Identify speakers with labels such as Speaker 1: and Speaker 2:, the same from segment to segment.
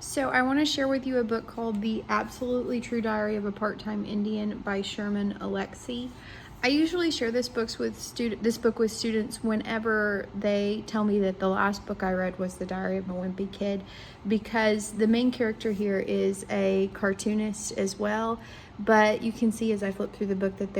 Speaker 1: So I want to share with you a book called The Absolutely True Diary of a Part-Time Indian by Sherman, Alexia. I usually share this book with students whenever they tell me that the last book I read was The Diary of a Wimpy Kid, because the main character here is a cartoonist as well. But you can see as I flip through the book that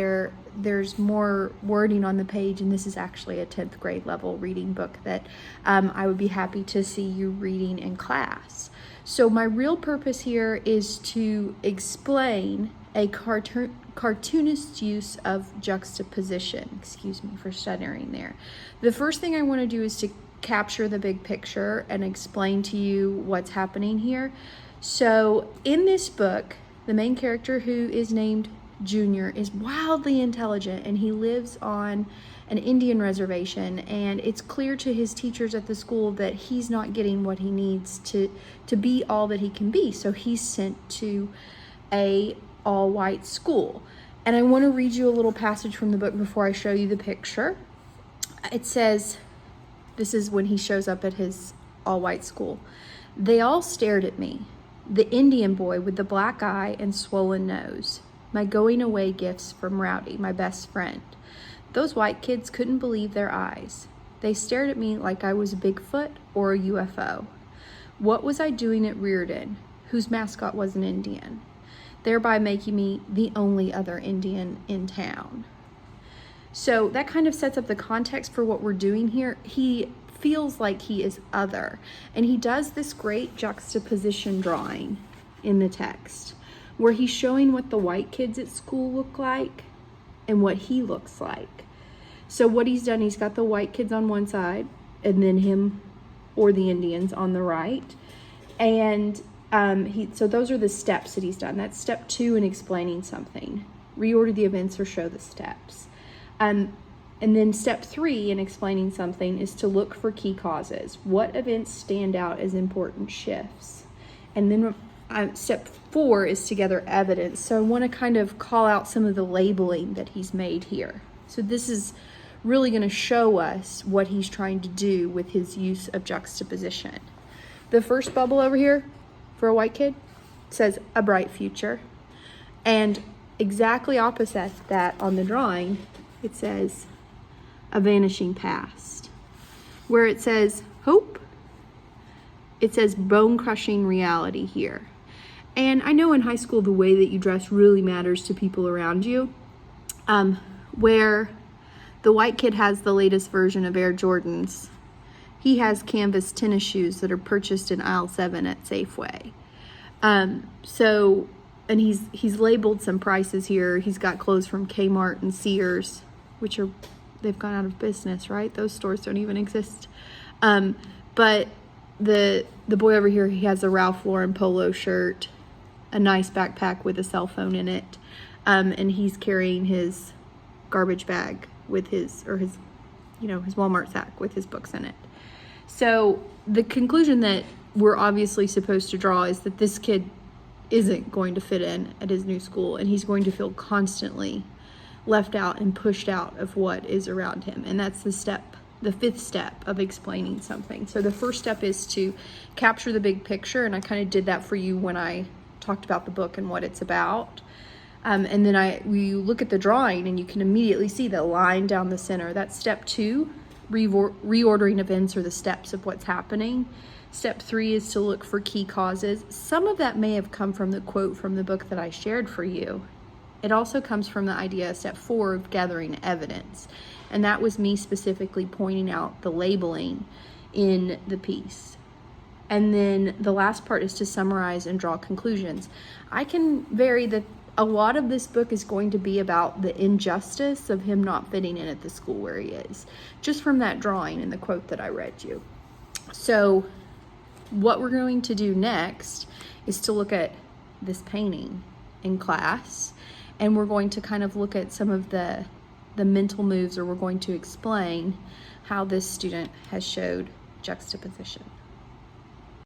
Speaker 1: there's more wording on the page, and this is actually a 10th grade level reading book that I would be happy to see you reading in class. So my real purpose here is to explain a cartoonist's use of juxtaposition. Excuse me for stuttering there. The first thing I want to do is to capture the big picture and explain to you what's happening here. So in this book, the main character, who is named Junior, is wildly intelligent, and he lives on an Indian reservation, and it's clear to his teachers at the school that he's not getting what he needs to be all that he can be. So he's sent to a all-white school. And I want to read you a little passage from the book before I show you the picture. It says, this is when he shows up at his all-white school. "They all stared at me. The Indian boy with the black eye and swollen nose. My going away gifts from Rowdy, my best friend. Those white kids couldn't believe their eyes. They stared at me like I was a Bigfoot or a UFO. What was I doing at Reardon, whose mascot was an Indian, thereby making me the only other Indian in town?" So that kind of sets up the context for what we're doing here. He feels like he is other, and he does this great juxtaposition drawing in the text where he's showing what the white kids at school look like and what he looks like. So what he's done, he's got the white kids on one side and then him or the Indians on the right. And so those are the steps that he's done. That's step 2 in explaining something. Reorder the events or show the steps. And then step 3 in explaining something is to look for key causes. What events stand out as important shifts? And then step 4 is to gather evidence. So I want to kind of call out some of the labeling that he's made here. So this is really going to show us what he's trying to do with his use of juxtaposition. The first bubble over here for a white kid says a bright future. And exactly opposite that on the drawing, it says a vanishing past. Where it says hope, it says bone-crushing reality here. And I know in high school the way that you dress really matters to people around you. Where the white kid has the latest version of Air Jordans, he has canvas tennis shoes that are purchased in aisle 7 at Safeway. And he's labeled some prices here. He's got clothes from Kmart and Sears, which they've gone out of business, right? Those stores don't even exist. But the boy over here, he has a Ralph Lauren polo shirt, a nice backpack with a cell phone in it, and he's carrying his garbage bag with his Walmart sack with his books in it. So the conclusion that we're obviously supposed to draw is that this kid isn't going to fit in at his new school, and he's going to feel constantly left out and pushed out of what is around him. And that's the 5th step of explaining something. So the first step is to capture the big picture, and I kind of did that for you when I talked about the book and what it's about. And then we look at the drawing and you can immediately see the line down the center. That's step 2, reordering events or the steps of what's happening. Step 3 is to look for key causes. Some of that may have come from the quote from the book that I shared for you. It also comes from the idea, step 4, of gathering evidence. And that was me specifically pointing out the labeling in the piece. And then the last part is to summarize and draw conclusions. I can vary that a lot of this book is going to be about the injustice of him not fitting in at the school where he is, just from that drawing and the quote that I read you. So what we're going to do next is to look at this painting in class, and we're going to kind of look at some of the mental moves, or we're going to explain how this student has showed juxtaposition.